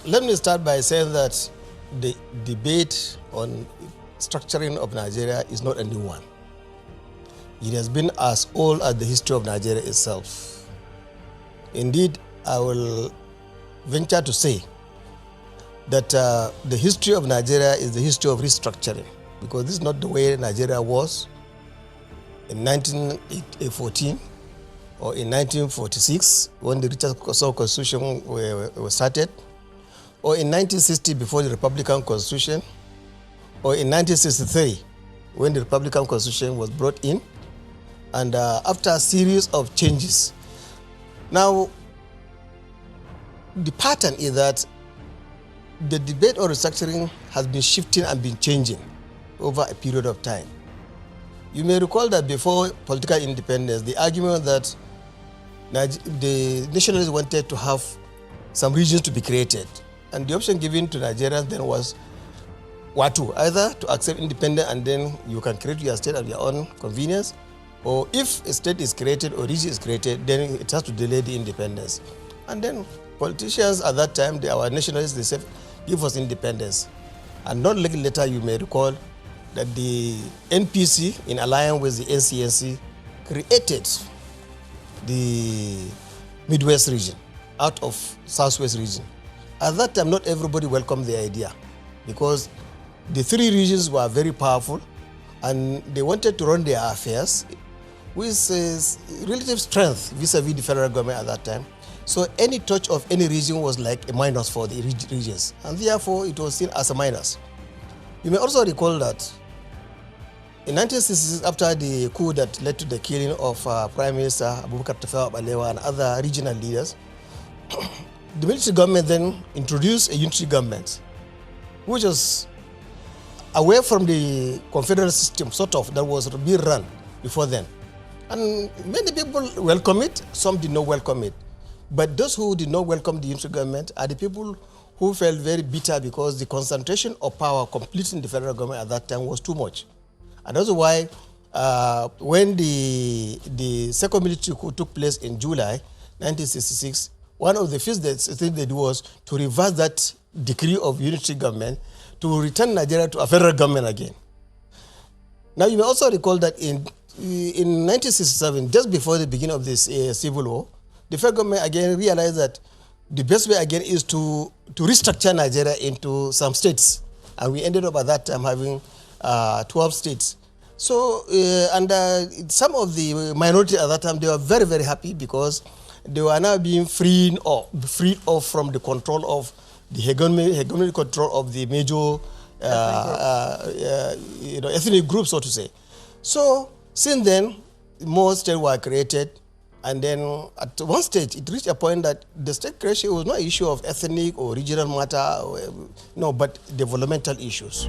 let me start by saying that the debate on structuring of Nigeria is not a new one. It has been as old as the history of Nigeria itself. Indeed, I will venture to say that the history of Nigeria is the history of restructuring, because this is not the way Nigeria was in 1914 or in 1946 when the Richard Constitution was started, or in 1960 before the Republican Constitution, or in 1963 when the Republican Constitution was brought in, and after a series of changes. Now, the pattern is that the debate on restructuring has been shifting and been changing over a period of time. You may recall that before political independence, the argument that the nationalists wanted to have some regions to be created, and the option given to Nigerians then was two: either to accept independence and then you can create your state at your own convenience, or if a state is created or region is created, then it has to delay the independence. And then politicians at that time, our nationalists, they said, give us independence. And not long later, you may recall that the NPC, in alliance with the NCNC, created the Midwest region out of Southwest region. At that time, not everybody welcomed the idea, because the three regions were very powerful and they wanted to run their affairs with relative strength vis-a-vis the federal government at that time. So any touch of any region was like a minus for the regions, and therefore it was seen as a minus. You may also recall that in 1966, after the coup that led to the killing of Prime Minister Abubakar Tafawa Balewa and other regional leaders, the military government then introduced a unitary government, which was away from the confederal system, sort of, that was being run before then. And many people welcome it, some did not welcome it. But those who did not welcome the unitary government are the people who felt very bitter because the concentration of power completely in the federal government at that time was too much. And that's why when the second military coup took place in July 1966, one of the first things they did was to reverse that decree of unitary government to return Nigeria to a federal government again. Now, you may also recall that in 1967, just before the beginning of this civil war, the federal government again realized that the best way again is to restructure Nigeria into some states. And we ended up at that time having 12 states. So, some of the minorities at that time, they were very, very happy because they were now being freed off from the control of the hegemonic control of the major ethnic groups, so to say. So, since then, more states were created. And then at one stage, it reached a point that the state creation was not an issue of ethnic or regional matter, no, but developmental issues.